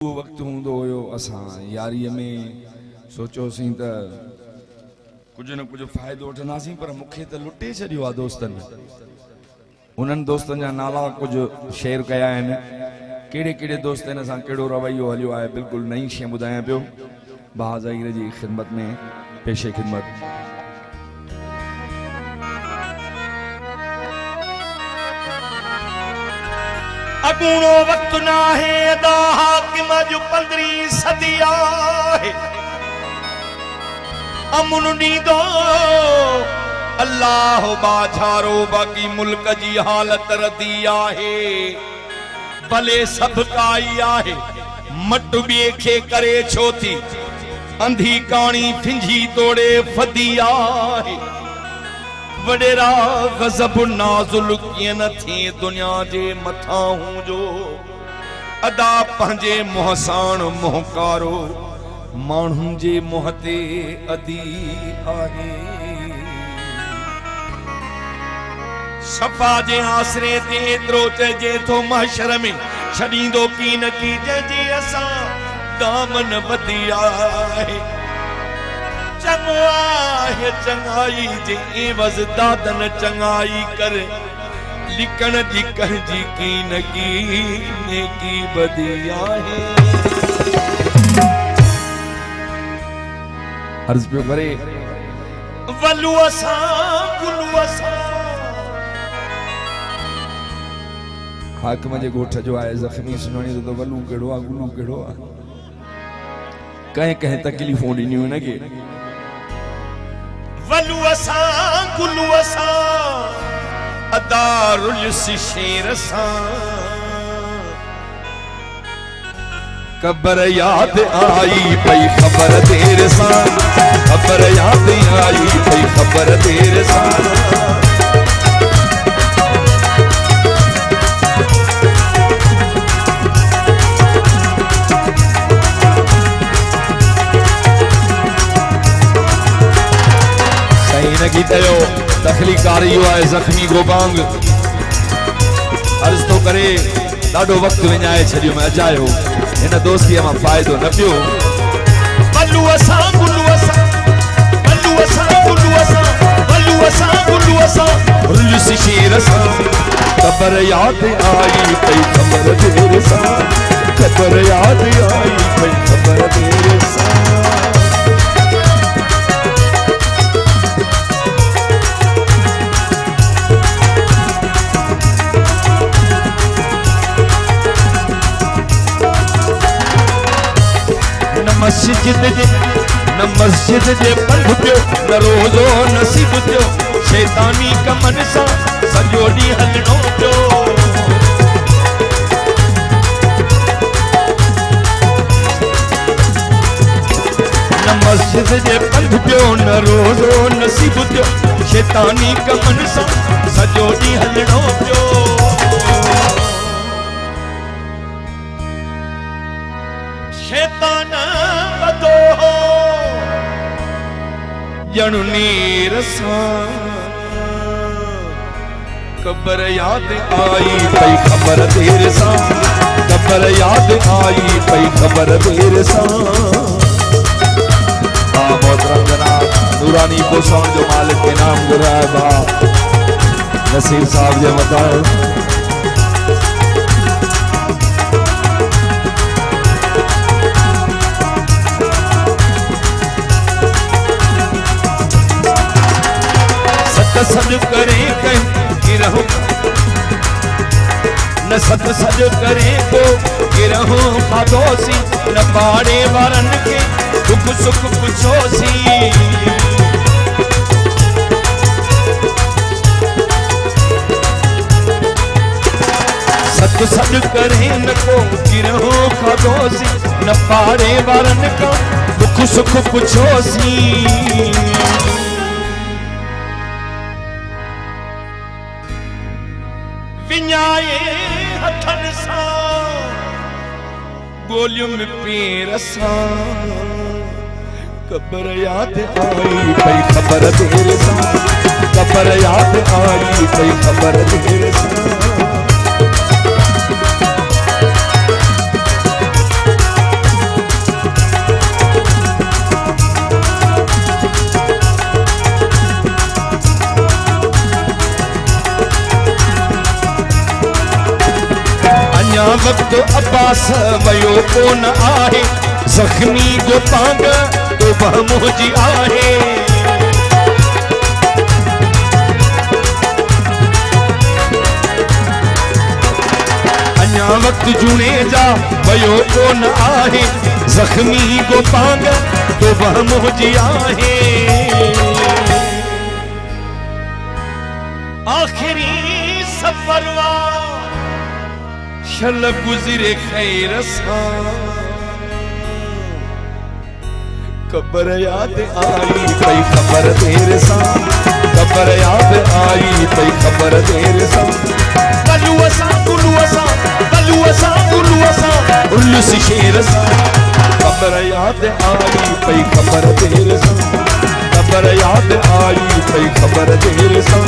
वो वक्त हूंदो हुयो असां यारीअ में सोचियोसीं त कुछ न कुछ फ़ाइदो वठंदासीं, पर मूंखे त लुटे छॾियो आहे दोस्तनि। उन्हनि दोस्तनि जा नाला कुछ शेयर कया आहिनि। कहिड़े कहिड़े दोस्तनि सां कहिड़ो रवैयो हलियो आहे, बिल्कुलु नई शइ ॿुधायां पियो। बहाज़ाईर जी ख़िदमत में पेशे ख़िदमत। अगूणो वक्त ना है अदा हाकिम जो 15 सदी आहे। अमुन नींदो अल्लाह बाझारो, बाक़ी मुल्क जी हालत रदी आहे। भले सब काई आहे, मट बिए खे करे छो थी, अंधी काणी फिंजी तोड़े फदी आहे। वडेरा गज़ब नाज़ुल किए न थी दुनिया जे मथां जो, अदा पंहिंजे मुहसान मुहकारो, माण्हुनि जे मुंह ते अदी आहे। सफ़ा जे आसरे ते एतिरो चइजे थो महशर में, छॾींदो की न की जंहिंजे असां दामन वधी आहे। चङो आहे चङाई जे एवज़ दादन चङाई कर, लिकण जी कंहिंजी की न की नेकी बदी आहे। अर्ज़ पियो करे वलू असां गुलू असां। हाकिम जे ॻोठ जो आहे ज़ख़्मी सुञाणी तो वलू कहिड़ो आहे गुलू कहिड़ो आहे। कंहिं कंहिं तकलीफ़ूं ॾिनियूं हिनखे। वलू असां गुलू असां, अदारुल शेर सां। कबर याद आई पई खबर देर सां, खबर याद आई पई खबर देर सां। तखलीकार यो आहे ज़ख़्मी गोबांग। अर्ज़ तो करे ॾाढो वक्त विञाए छॾियो मैं अजायो, हिन दोस्तीअ मां फ़ाइदो न पियो। वलू असां गुलू असां, वलू असां गुलू असां, वलू असां गुलू असां, रुलस शेर सां। खबर याद आई पई खबर देर सां, खबर याद आई पई खबर देर सां। न मस्जिद जे पंध पियो, न रोज़ो नसीब पियो, शैतानी कमन सां सॼो ॾींहुं हलणो पियो। न मस्जिद जे पंध पियो, न रोज़ो नसीब पियो, शैतानी कमन सां सॼो ॾींहुं हलणो पियो। शैतान बदो ॼण नीर सां। ख़बर याद आई पई खबर देर सां, खबर याद आई पई खबर देर सां। मोहतरम जनाब नूरानी पोसाण जो मालिक इनाम घुराए बा नसीर साहब जे मथां। सद करे गिरहूं न सद सद करे को गिरहूं खाधोसी, न पाड़े वारनि खे दुख सुख पुछोसी। सद सद करे न को गिरहूं खाधोसी, न पाड़े वारनि खां दुख सुख पुछोसी। विञाए हथनि सां ॻोल्हियुमि पेर सां। ख़बर याद आई पई खबर देर सां, खबर याद आई पई खबर देर सां। वक्त अब्बास वयो कोन आहे, जख्मी गोपांग तो बहमोजी आहे। अञा वक्त जुने जा वयो कोन आहे, जख्मी गोपांग तो बहमोजी आहे। आखिरी सफरवा शल गुजरे खैर सां, कब्र याद आई पई खबर देर सां, कब्र याद आई पई खबर देर सां। बलुआ सां गुलुआ सां, बलुआ सां गुलुआ सां, उल्लस शेर सां, कब्र याद आई पई खबर देर सां, कब्र याद आई पई खबर देर सां,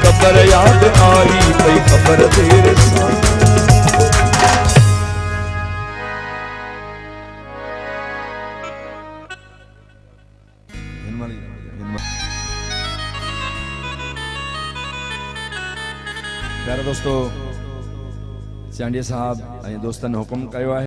कब्र याद आई पई खबर देर सां। प्यारे दोस्तों, चांडिया साहब ऐं दोस्तनि हुकुम कयो आहे